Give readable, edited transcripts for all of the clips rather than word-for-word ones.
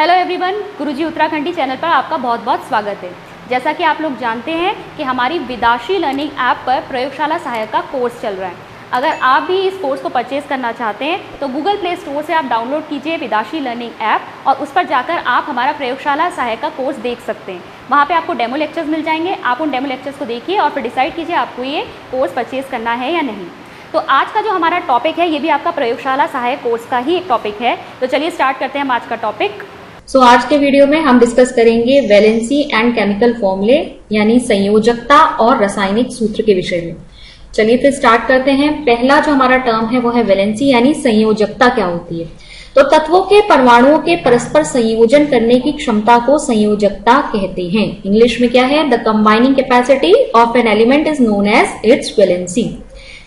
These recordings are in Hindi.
हेलो एवरीवन, गुरुजी उत्तराखंडी चैनल पर आपका बहुत बहुत स्वागत है। जैसा कि आप लोग जानते हैं कि हमारी विदाशी लर्निंग ऐप पर प्रयोगशाला सहायक का कोर्स चल रहा है। अगर आप भी इस कोर्स को परचेज़ करना चाहते हैं तो गूगल प्ले स्टोर से आप डाउनलोड कीजिए विदाशी लर्निंग ऐप और उस पर जाकर आप हमारा प्रयोगशाला सहायक का कोर्स देख सकते हैं। वहाँ पे आपको डेमो लेक्चर्स मिल जाएंगे। आप उन डेमो लेक्चर्स को देखिए और फिर डिसाइड कीजिए आपको ये कोर्स परचेज़ करना है या नहीं। तो आज का जो हमारा टॉपिक है ये भी आपका प्रयोगशाला सहायक कोर्स का ही एक टॉपिक है। तो चलिए स्टार्ट करते हैं हम आज का टॉपिक। आज के वीडियो में हम डिस्कस करेंगे वैलेंसी एंड केमिकल फॉर्मूले यानी संयोजकता और रासायनिक सूत्र के विषय में। चलिए फिर स्टार्ट करते हैं। पहला जो हमारा टर्म है वो है वैलेंसी यानी संयोजकता क्या होती है। तो तत्वों के परमाणुओं के परस्पर संयोजन करने की क्षमता को संयोजकता कहते हैं। इंग्लिश में क्या है? The combining capacity of an element is known as its valency.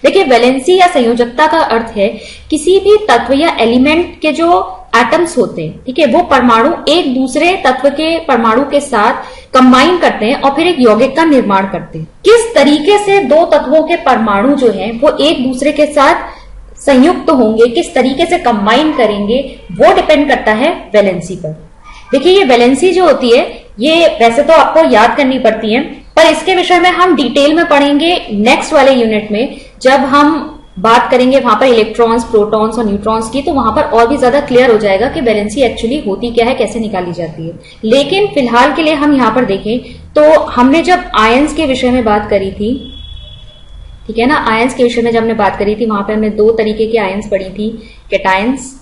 देखिए, वैलेंसी या संयोजकता का अर्थ है किसी भी तत्व या एलिमेंट के जो एटम्स होते हैं, ठीक है, वो परमाणु एक दूसरे तत्व के परमाणु के साथ कंबाइन करते हैं और फिर एक यौगिक का निर्माण करते हैं। किस तरीके से दो तत्वों के परमाणु जो हैं वो एक दूसरे के साथ संयुक्त होंगे, किस तरीके से कंबाइन करेंगे, वो डिपेंड करता है वैलेंसी पर। देखिए, ये वैलेंसी जो होती है ये वैसे तो आपको याद करनी पड़ती है, पर इसके विषय में हम डिटेल में पढ़ेंगे नेक्स्ट वाले यूनिट में, जब हम बात करेंगे वहां पर इलेक्ट्रॉन्स, प्रोटॉन्स और न्यूट्रॉन्स की। तो वहां पर और भी ज्यादा क्लियर हो जाएगा कि वैलेंसी एक्चुअली होती क्या है, कैसे निकाली जाती है। लेकिन फिलहाल के लिए हम यहाँ पर देखें तो हमने जब आयंस के विषय में बात करी थी, ठीक है ना, आयंस के विषय में जब हमने बात करी थी वहां पर हमने दो तरीके के आयंस पढ़ी थी, कैटायंस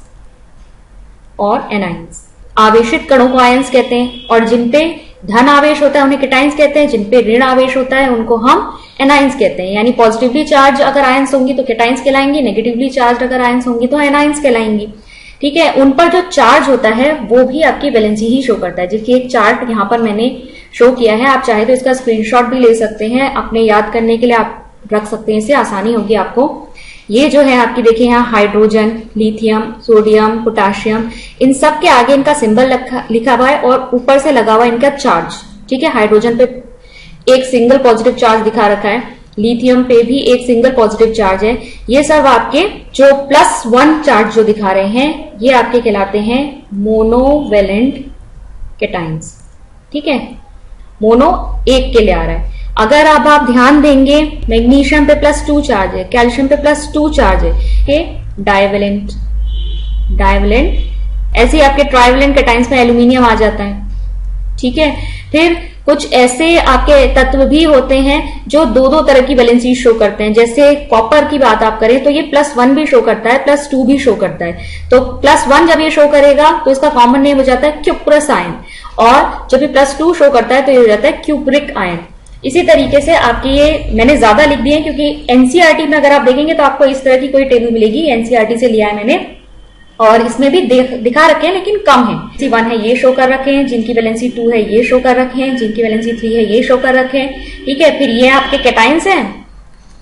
और एनायंस। आवेशित कणों को आयंस कहते हैं और जिनपे धन आवेश होता है उन्हें कैटायंस कहते हैं, जिनपे ऋण आवेश होता है उनको हम एनायंस कहते हैं। यानी पॉजिटिवली चार्ज अगर आयंस होंगी तो कैटायंस कहलाएंगी, नेगेटिवली चार्ज अगर आयंस होंगी तो एनायंस कहलाएंगी। ठीक है, उन पर जो चार्ज होता है वो भी आपकी वैलेंसी ही शो करता है, जिसकी एक चार्ट यहाँ पर मैंने शो किया है। आप चाहे तो इसका स्क्रीनशॉट भी ले सकते हैं, अपने याद करने के लिए आप रख सकते हैं, इससे आसानी होगी आपको। ये जो है आपकी देखिए यहाँ हाइड्रोजन, लिथियम, सोडियम, पोटाशियम, इन सब के आगे इनका सिंबल लिखा हुआ है और ऊपर से लगा हुआ है इनका चार्ज। ठीक है, हाइड्रोजन पे एक सिंगल पॉजिटिव चार्ज दिखा रखा है, लिथियम पे भी एक सिंगल पॉजिटिव चार्ज है। ये सब आपके जो +1 चार्ज जो दिखा रहे हैं ये आपके कहलाते हैं मोनोवेलेंट कैटायंस। ठीक है, मोनो एक के लिए आ रहा है। अगर अब आप ध्यान देंगे मैग्नीशियम पे +2 चार्ज है, कैल्शियम पे +2 चार्ज है, डाइवेलेंट, ऐसे ही आपके ट्राइवेलेंट कैटायंस में एल्यूमिनियम आ जाता है। ठीक है, फिर कुछ ऐसे आपके तत्व भी होते हैं जो दो तरह की वैलेंसी शो करते हैं। जैसे कॉपर की बात आप करें तो ये +1 भी शो करता है, +2 भी शो करता है। तो +1 जब ये शो करेगा तो इसका कॉमन नेम हो जाता है क्यूप्रस आयन, और जब ये +2 शो करता है तो ये हो जाता है क्यूप्रिक आयन। इसी तरीके से आपकी ये मैंने ज्यादा लिख दिए क्योंकि एनसीईआरटी में अगर आप देखेंगे तो आपको इस तरह की कोई टेबल मिलेगी, एनसीईआरटी से लिया है मैंने, और इसमें भी दिखा रखे हैं लेकिन कम है। C1 है ये शो कर रखे हैं, जिनकी वैलेंसी 2 है ये शो कर रखे हैं, जिनकी वैलेंसी 3 है ये शो कर रखे हैं। ठीक है, फिर ये आपके कैटायंस हैं,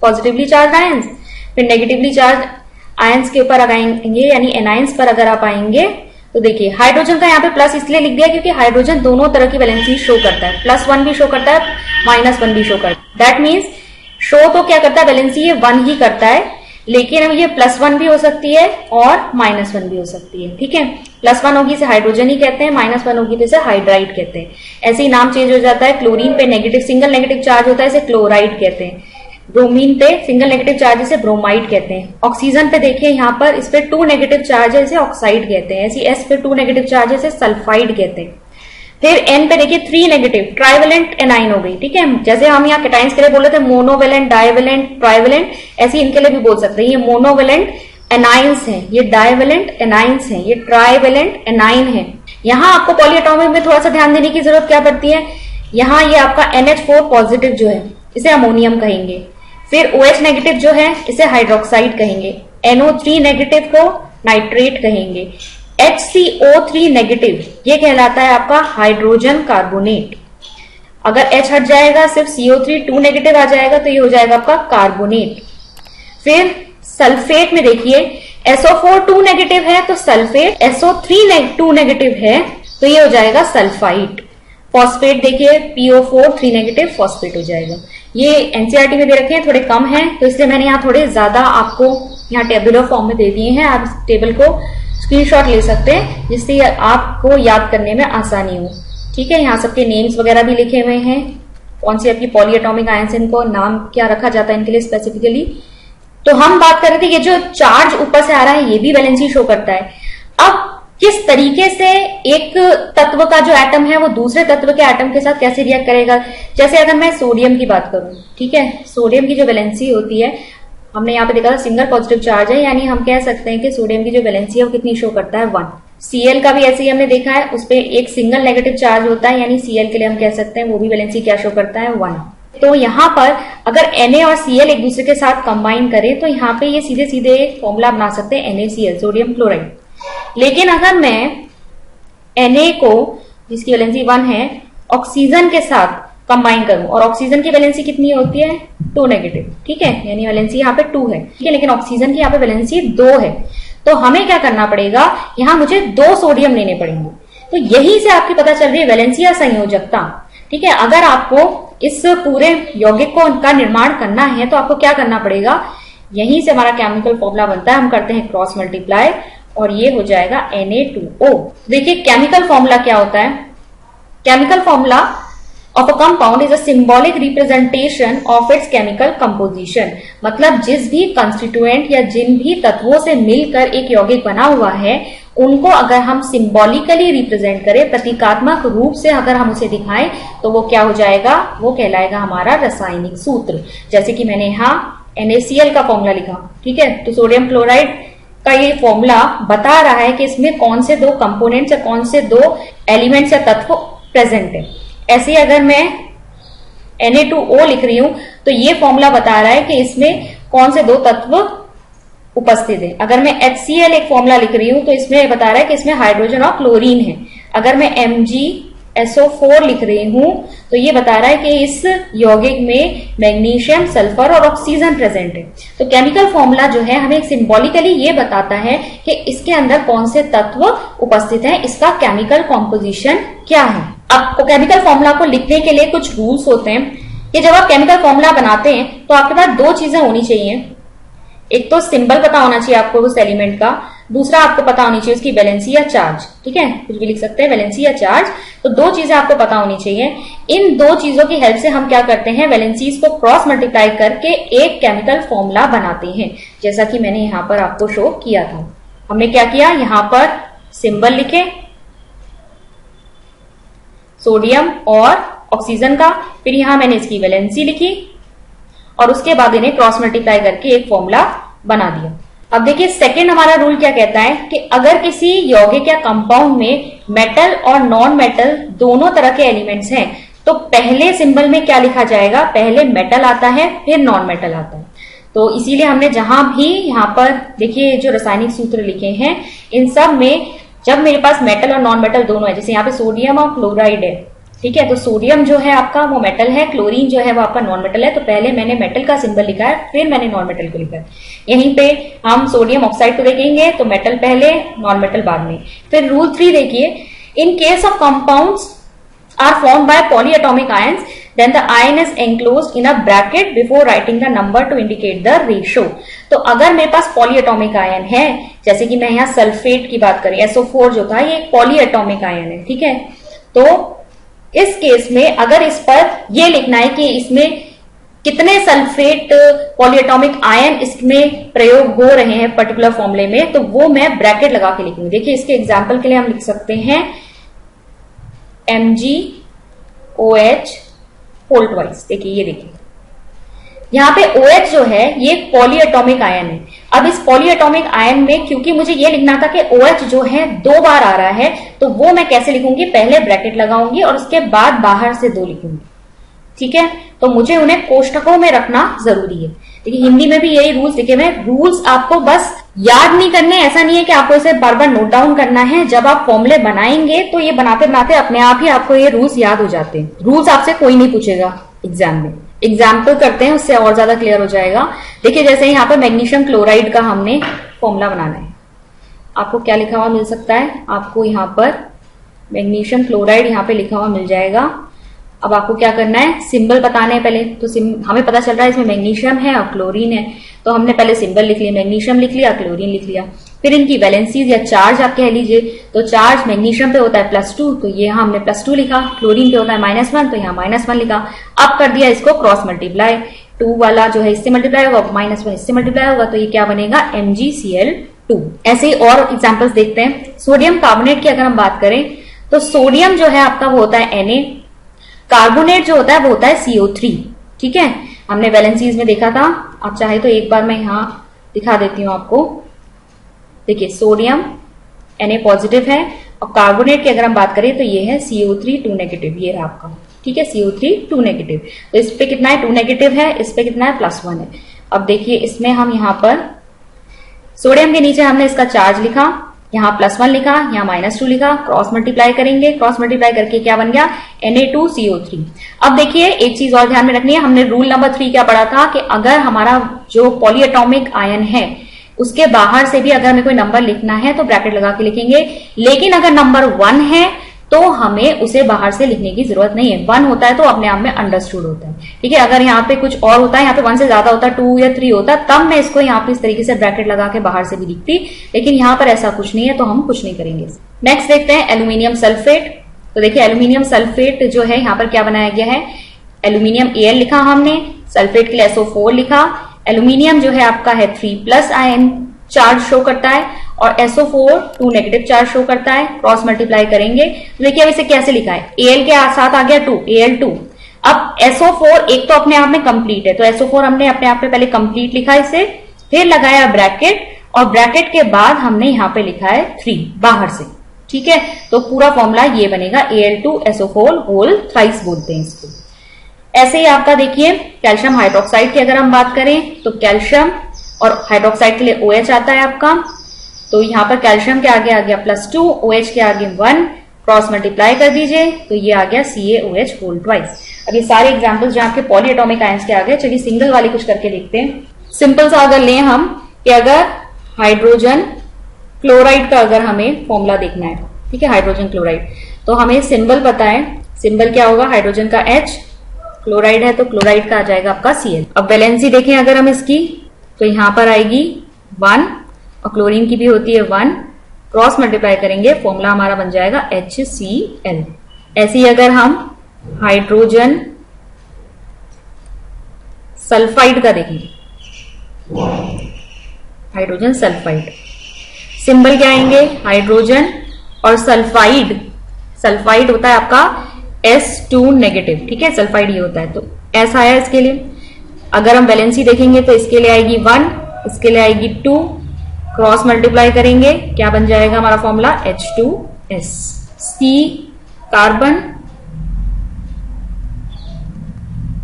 पॉजिटिवली चार्ज आयंस। फिर नेगेटिवली चार्ज आयंस के ऊपर आएंगे यानी एनायंस पर अगर आप आएंगे तो देखिए हाइड्रोजन का यहाँ पे प्लस इसलिए लिख दिया क्योंकि हाइड्रोजन दोनों तरह की वैलेंसी शो करता है, +1 भी शो करता है, -1 भी शो करता है। दैट मीन्स शो तो क्या करता है, वैलेंसी ये 1 ही करता है, लेकिन अब ये +1 भी हो सकती है और -1 भी हो सकती है। ठीक है, +1 होगी इसे हाइड्रोजन ही कहते हैं, -1 होगी तो इसे हाइड्राइड कहते हैं। ऐसे ही नाम चेंज हो जाता है। क्लोरीन पे नेगेटिव सिंगल नेगेटिव चार्ज होता है, इसे क्लोराइड कहते हैं। ब्रोमीन पे सिंगल नेगेटिव चार्ज इसे ब्रोमाइड कहते हैं। ऑक्सीजन पे देखिए यहाँ पर इस पे 2 नेगेटिव चार्ज है, इसे ऑक्साइड कहते हैं। ऐसी S पे 2 नेगेटिव चार्ज है, इसे सल्फाइड कहते हैं। फिर N पे देखिए 3 नेगेटिव, ट्राइवेलेंट एनाइन हो गई। ठीक है, जैसे हम यहाँ कैटायंस के लिए बोले थे मोनोवेलेंट, डाइवेलेंट, ट्राइवेलेंट, ऐसे इनके लिए भी बोल सकते हैं। ये मोनोवेलेंट एनाइंस है, ये डाइवेलेंट एनाइंस है, ये ट्राइवेलेंट एनाइन है। यहाँ आपको पॉलीएटॉमिक में थोड़ा सा ध्यान देने की जरूरत क्या पड़ती है, यहाँ ये आपका NH4 पॉजिटिव जो है इसे अमोनियम कहेंगे। फिर OH नेगेटिव जो है इसे हाइड्रोक्साइड कहेंगे, NO3 नेगेटिव को नाइट्रेट कहेंगे, HCO3 नेगेटिव ये कहलाता है आपका हाइड्रोजन कार्बोनेट। अगर H हट जाएगा सिर्फ CO3 2 नेगेटिव आ जाएगा तो ये हो जाएगा आपका कार्बोनेट। फिर सल्फेट में देखिए SO4 2 नेगेटिव है तो सल्फेट, SO3 2 नेगेटिव है तो ये हो जाएगा सल्फाइड। फॉस्फेट देखिए PO4 3 नेगेटिव फॉस्फेट हो जाएगा। ये एनसीईआरटी में दे रखे हैं, थोड़े कम हैं तो इसलिए मैंने यहाँ थोड़े ज्यादा आपको यहाँ टेबुलर फॉर्म में दे दिए हैं। आप इस टेबल को स्क्रीनशॉट ले सकते हैं, जिससे आपको याद करने में आसानी हो। ठीक है, यहाँ सबके नेम्स वगैरह भी लिखे हुए हैं, कौन सी आपकी पॉली एटॉमिक आयंस, इनको नाम क्या रखा जाता है इनके लिए स्पेसिफिकली। तो हम बात कर रहे थे ये जो चार्ज ऊपर से आ रहा है ये भी वैलेंसी शो करता है। अब किस तरीके से एक तत्व का जो एटम है वो दूसरे तत्व के एटम के साथ कैसे रिएक्ट करेगा। जैसे अगर मैं सोडियम की बात करूं, ठीक है, सोडियम की जो वैलेंसी होती है, हमने यहाँ पे देखा था सिंगल पॉजिटिव चार्ज है, यानी हम कह सकते हैं कि सोडियम की जो वैलेंसी है वो कितनी शो करता है 1। Cl का भी ऐसे ही हमने देखा है, उस पर एक सिंगल नेगेटिव चार्ज होता है, यानी Cl के लिए हम कह सकते हैं वो भी वैलेंसी क्या शो करता है 1। तो यहाँ पर अगर Na और Cl एक दूसरे के साथ कंबाइन करें तो यहाँ पे ये सीधे सीधे एक फॉर्मूला बना सकते हैं NaCl, सोडियम क्लोराइड। लेकिन अगर मैं Na को, जिसकी वैलेंसी 1 है, ऑक्सीजन के साथ कंबाइन करूं, और ऑक्सीजन की वैलेंसी कितनी होती है 2 नेगेटिव, ठीक है, यानी वैलेंसी यहाँ पे 2 है, ठीक है, लेकिन ऑक्सीजन की यहाँ पे वैलेंसी 2 है। तो हमें क्या करना पड़ेगा, यहाँ मुझे 2 सोडियम लेने पड़ेंगे। तो यही से आपकी पता चल रही है वैलेंसी या संयोजकता। ठीक है, अगर आपको इस पूरे यौगिक को का निर्माण करना है तो आपको क्या करना पड़ेगा, यहीं से हमारा केमिकल फॉर्मूला बनता है, हम करते हैं क्रॉस मल्टीप्लाई और ये हो जाएगा Na2O। देखिए केमिकल फॉर्मूला क्या होता है, chemical formula of a compound is a symbolic representation of its chemical composition। मतलब जिस भी कंस्टिट्यूएंट या जिन भी तत्वों से मिलकर एक यौगिक बना हुआ है उनको अगर हम सिंबॉलिकली रिप्रेजेंट करें, प्रतीकात्मक रूप से अगर हम उसे दिखाएं तो वो क्या हो जाएगा, वो कहलाएगा हमारा रासायनिक सूत्र। जैसे कि मैंने यहाँ NaCl का फॉर्मूला लिखा, ठीक है, तो सोडियम क्लोराइड का ये फॉर्मूला बता रहा है कि इसमें कौन से 2 कंपोनेंट्स या कौन से 2 एलिमेंट्स या तत्व प्रेजेंट है। ऐसे अगर मैं Na2O लिख रही हूं तो ये फॉर्मूला बता रहा है कि इसमें कौन से 2 तत्व उपस्थित है। अगर मैं HCl एक फॉर्मूला लिख रही हूं तो इसमें बता रहा है कि इसमें हाइड्रोजन और क्लोरीन है। अगर मैं MgSO4 लिख रही हूं तो ये बता रहा है कि इस यौगिक में मैग्नीशियम, सल्फर और ऑक्सीजन प्रेजेंट है। तो केमिकल फॉर्मूला जो है हमें सिंबॉलिकली ये बताता है कि इसके अंदर कौन से तत्व उपस्थित है, इसका केमिकल कॉम्पोजिशन क्या है। अब केमिकल फॉर्मूला को लिखने के लिए कुछ रूल्स होते हैं कि जब आप केमिकल फॉर्मूला बनाते हैं तो आपके पास 2 चीजें होनी चाहिए। एक तो सिंबल पता होना चाहिए आपको उस एलिमेंट का, दूसरा आपको पता होनी चाहिए उसकी वैलेंसी या चार्ज। ठीक है, कुछ भी लिख सकते हैं, वैलेंसी या चार्ज। तो 2 चीजें आपको पता होनी चाहिए। इन 2 चीजों की हेल्प से हम क्या करते हैं, वैलेंसीज को क्रॉस मल्टीप्लाई करके एक केमिकल फॉर्मूला बनाते हैं, जैसा कि मैंने यहाँ पर आपको शो किया था। हमने क्या किया, यहाँ पर सिंबल लिखे सोडियम और ऑक्सीजन का, फिर यहां मैंने इसकी वैलेंसी लिखी और उसके बाद इन्हें क्रॉस मल्टीप्लाई करके एक फॉर्मूला बना दिया। अब देखिए सेकंड हमारा रूल क्या कहता है कि अगर किसी यौगिक या कंपाउंड में मेटल और नॉन मेटल दोनों तरह के एलिमेंट्स हैं तो पहले सिंबल में क्या लिखा जाएगा, पहले मेटल आता है फिर नॉन मेटल आता है। तो इसीलिए हमने जहां भी यहाँ पर देखिए जो रासायनिक सूत्र लिखे हैं इन सब में जब मेरे पास मेटल और नॉन मेटल दोनों है, जैसे यहाँ पे सोडियम और क्लोराइड है, ठीक है, तो सोडियम जो है आपका वो मेटल है, क्लोरीन जो है वो आपका नॉन मेटल है। तो पहले मैंने मेटल का सिंबल लिखा है फिर मैंने नॉन मेटल को लिखा है। यहीं पे हम सोडियम ऑक्साइड को देखेंगे तो मेटल पहले नॉन मेटल बाद में। फिर रूल 3 देखिए, in case of compounds are formed by polyatomic ions then the ion is enclosed in a bracket before writing the number to indicate the ratio. तो अगर मेरे पास पॉलीएटॉमिक आयन है, जैसे कि मैं यहाँ सल्फेट की बात करें, SO4 जो था ये एक पॉलीएटॉमिक आयन है, ठीक है, तो इस केस में अगर इस पर ये लिखना है कि इसमें कितने सल्फेट पॉलीएटॉमिक आयन इसमें प्रयोग हो रहे हैं पर्टिकुलर फॉर्मूले में, तो वो मैं ब्रैकेट लगा के लिखूंगी। देखिए इसके एग्जांपल के लिए हम लिख सकते हैं MgOH होल ट्वाइस। देखिए ये देखिए यहाँ पे OH जो है ये पॉलीएटॉमिक आयन है। अब इस पॉलीएटॉमिक आयन में क्योंकि मुझे ये लिखना था कि OH जो है 2 बार आ रहा है तो वो मैं कैसे लिखूंगी, पहले ब्रैकेट लगाऊंगी और उसके बाद बाहर से 2 लिखूंगी। ठीक है, तो मुझे उन्हें कोष्ठकों में रखना जरूरी है। देखिए हिंदी में भी यही रूल्स लिखे हुए। रूल्स आपको बस याद नहीं करने, ऐसा नहीं है कि आपको इसे बार बार नोट डाउन करना है। जब आप फॉर्मूले बनाएंगे तो ये बनाते बनाते अपने आप ही आपको ये रूल्स याद हो जाते हैं। रूल्स आपसे कोई नहीं पूछेगा एग्जाम में। एग्जाम्पल करते हैं उससे और ज्यादा क्लियर हो जाएगा। देखिए जैसे यहाँ पे मैग्नीशियम क्लोराइड का हमने फॉर्मूला बनाना है, आपको क्या लिखा हुआ मिल सकता है, आपको यहाँ पर मैग्नीशियम क्लोराइड यहाँ पे लिखा हुआ मिल जाएगा। अब आपको क्या करना है, सिंबल बताने हैं पहले। तो हमें पता चल रहा है इसमें मैग्नीशियम है और क्लोरीन है, तो हमने पहले सिंबल लिख लिया, मैग्नीशियम लिख लिया, क्लोरीन लिख लिया। फिर इनकी वैलेंसीज या चार्ज आप कह लीजिए, तो चार्ज मैग्नीशियम पे होता है +2, तो ये यहाँ हमने +2 लिखा। क्लोरीन पे होता है -1, तो यहाँ -1 लिखा। अब कर दिया इसको क्रॉस मल्टीप्लाई, 2 वाला जो है इससे मल्टीप्लाई होगा, -1 इससे मल्टीप्लाई होगा, तो ये क्या बनेगा MgCl2। ऐसे ही और एग्जाम्पल्स देखते हैं। सोडियम कार्बोनेट की अगर हम बात करें तो सोडियम जो है आपका वो होता है Na, कार्बोनेट जो होता है वो होता है CO3। ठीक है, हमने वैलेंसीज में देखा था। आप चाहे तो एक बार मैं यहाँ दिखा देती हूँ आपको। देखिए सोडियम Na पॉजिटिव है और कार्बोनेट की अगर हम बात करें तो ये है CO3 2 नेगेटिव, ये रहा आपका। ठीक है, CO3 2 नेगेटिव। तो इस पे कितना है 2 नेगेटिव है, इस पे कितना है +1 है। अब देखिए इसमें हम यहाँ पर सोडियम के नीचे हमने इसका चार्ज लिखा, यहाँ +1 लिखा, यहाँ -2 लिखा, क्रॉस मल्टीप्लाई करेंगे, क्रॉस मल्टीप्लाई करके क्या बन गया Na2CO3। अब देखिए एक चीज और ध्यान में रखनी है, हमने रूल नंबर 3 क्या पढ़ा था कि अगर हमारा जो पॉलीएटॉमिक आयन है उसके बाहर से भी अगर हमें कोई नंबर लिखना है तो ब्रैकेट लगा के लिखेंगे, लेकिन अगर नंबर 1 है तो हमें उसे बाहर से लिखने की जरूरत नहीं है। 1 होता है तो अपने आप में अंडरस्टूड होता है। ठीक है, अगर यहाँ पे कुछ और होता है, यहाँ पे 1 से ज्यादा होता है, 2 या 3 होता है, तब मैं इसको यहाँ पे इस तरीके से ब्रैकेट लगा के बाहर से भी लिखती, लेकिन यहाँ पर ऐसा कुछ नहीं है तो हम कुछ नहीं करेंगे। नेक्स्ट देखते हैं एल्यूमिनियम सल्फेट। तो देखिए एल्यूमिनियम सल्फेट जो है यहाँ पर क्या बनाया गया है, एल्यूमिनियम Al लिखा हमने, सल्फेट के लिए SO4 लिखा। एल्यूमिनियम जो है आपका है 3+ आयन चार्ज शो करता है और SO4 2 नेगेटिव चार्ज शो करता है। क्रॉस मल्टीप्लाई करेंगे तो देखिए अब इसे कैसे लिखा है, Al के साथ आ गया 2, Al2। अब SO4 एक तो अपने आप में कंप्लीट है, तो SO4 हमने अपने आप में पहले कंप्लीट लिखा इसे, फिर लगाया ब्रैकेट और ब्रैकेट के बाद हमने यहाँ पे लिखा है 3 बाहर से। ठीक है, तो पूरा फॉर्मूला ये बनेगा Al2SO4 होल थ्राइस बोलते हैं इसको। ऐसे ही आपका देखिए कैल्शियम हाइड्रोक्साइड की अगर हम बात करें तो कैल्शियम और हाइड्रोक्साइड के लिए OH आता है आपका, तो यहाँ पर कैल्शियम के आगे आ गया +2, OH के आगे 1, क्रॉस मल्टीप्लाई कर दीजिए तो ये आ गया CaOH होल ट्वाइस। अब ये सारे एग्जांपल्स जो आपके पॉलीएटॉमिक आयंस के आ गए, चलिए सिंगल वाले कुछ करके देखते हैं। सिंपल सा अगर लें हम कि अगर हाइड्रोजन क्लोराइड का अगर हमें फॉर्मूला देखना है, ठीक है, हाइड्रोजन क्लोराइड, तो हमें सिंबल पता है, सिंबल क्या होगा, हाइड्रोजन का H, क्लोराइड है तो क्लोराइड का आ जाएगा आपका Cl। अब वैलेंसी देखें अगर हम इसकी तो यहां पर आएगी 1 और क्लोरीन की भी होती है 1, क्रॉस मल्टीप्लाई करेंगे फॉर्मूला हमारा बन जाएगा HCl। ऐसे ही अगर हम हाइड्रोजन सल्फाइड का देखेंगे, हाइड्रोजन सल्फाइड, सिंबल क्या आएंगे, हाइड्रोजन और सल्फाइड, सल्फाइड होता है आपका S2 नेगेटिव। ठीक है, सल्फाइड ये होता है, तो ऐसा आया इसके लिए। अगर हम वैलेंसी देखेंगे तो इसके लिए आएगी 1, इसके लिए आएगी 2, क्रॉस मल्टीप्लाई करेंगे क्या बन जाएगा हमारा formula H2S। C carbon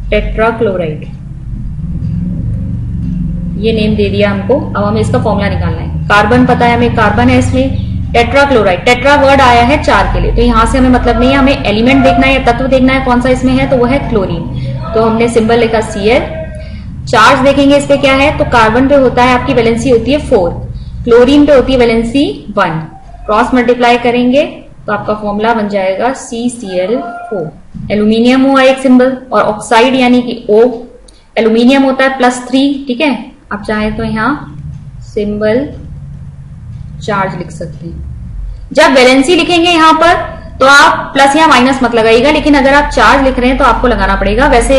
tetrachloride, ये नेम दे दिया हमको। अब हमें इसका फॉर्मूला निकालना है। कार्बन पता है हमें, कार्बन है इसमें, टेट्राक्लोराइड, टेट्रा वर्ड आया है 4 के लिए, तो यहां से हमें मतलब नहीं है, हमें एलिमेंट देखना है या तत्व देखना है कौन सा इसमें है, तो वो है क्लोरीन, तो हमने सिंबल लिखा Cl। चार्ज देखेंगे इस पे क्या है, तो कार्बन पे होता है आपकी वैलेंसी होती है 4, क्लोरीन पे होती है वैलेंसी 1, क्रॉस मल्टीप्लाई करेंगे तो आपका फॉर्मूला बन जाएगा CCl4। एल्यूमिनियम हुआ एक सिंबल और ऑक्साइड यानी कि O, एल्यूमिनियम होता है +3। ठीक है, आप चाहे तो यहां सिंबल चार्ज लिख सकते हैं। जब वैलेंसी लिखेंगे यहां पर तो आप प्लस या माइनस मत लगाइएगा, लेकिन अगर आप चार्ज लिख रहे हैं तो आपको लगाना पड़ेगा। वैसे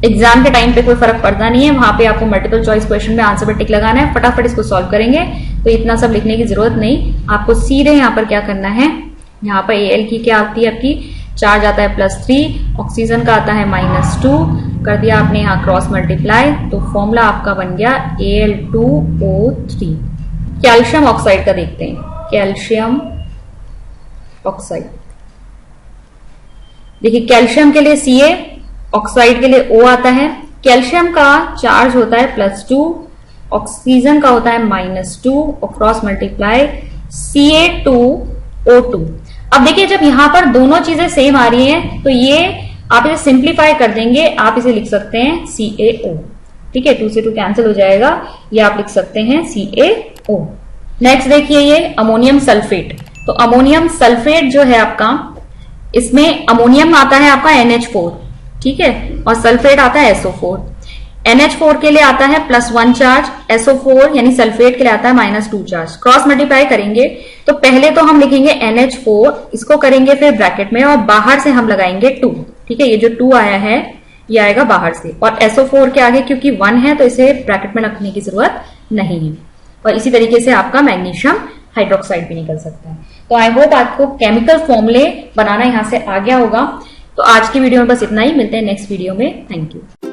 एग्जाम के टाइम पे कोई फर्क पड़ता नहीं है, वहां पे आपको मल्टीपल चॉइस क्वेश्चन में आंसर पे टिक लगाना है, फटाफट इसको सॉल्व करेंगे, तो इतना सब लिखने की जरूरत नहीं। आपको सीधे यहाँ पर क्या करना है, यहाँ पर Al की क्या आती है आपकी, चार्ज आता है +3, ऑक्सीजन का आता है -2, कर दिया आपने यहाँ क्रॉस मल्टीप्लाई, तो फॉर्मूला आपका बन गया Al2O3। कैल्शियम ऑक्साइड का देखते हैं, कैल्शियम ऑक्साइड, देखिए कैल्शियम के लिए Ca, ऑक्साइड के लिए O आता है। कैल्शियम का चार्ज होता है +2, ऑक्सीजन का होता है -2 और क्रॉस मल्टीप्लाई Ca2O2। अब देखिए जब यहां पर दोनों चीजें सेम आ रही हैं तो ये आप इसे सिंप्लीफाई कर देंगे, आप इसे लिख सकते हैं CaO। ठीक है, 2 से 2 कैंसिल हो जाएगा, ये आप लिख सकते हैं CaO। नेक्स्ट देखिए ये अमोनियम सल्फेट, तो अमोनियम सल्फेट जो है आपका, इसमें अमोनियम आता है आपका NH4, ठीक है, और सल्फेट आता है SO4। NH4 के लिए आता है +1 चार्ज, SO4 यानी सल्फेट के लिए आता है -2 चार्ज। क्रॉस मल्टीप्लाई करेंगे तो पहले तो हम लिखेंगे NH4, इसको करेंगे फिर ब्रैकेट में और बाहर से हम लगाएंगे 2। ठीक है, ये जो 2 आया है ये आएगा बाहर से, और SO4 के आगे क्योंकि 1 है तो इसे ब्रैकेट में रखने की जरूरत नहीं है। और इसी तरीके से आपका मैग्नीशियम हाइड्रोक्साइड भी निकल सकता है। तो आई होप आपको केमिकल फॉर्मूले बनाना यहां से आ गया होगा। तो आज की वीडियो में बस इतना ही, मिलते हैं नेक्स्ट वीडियो में। Thank you.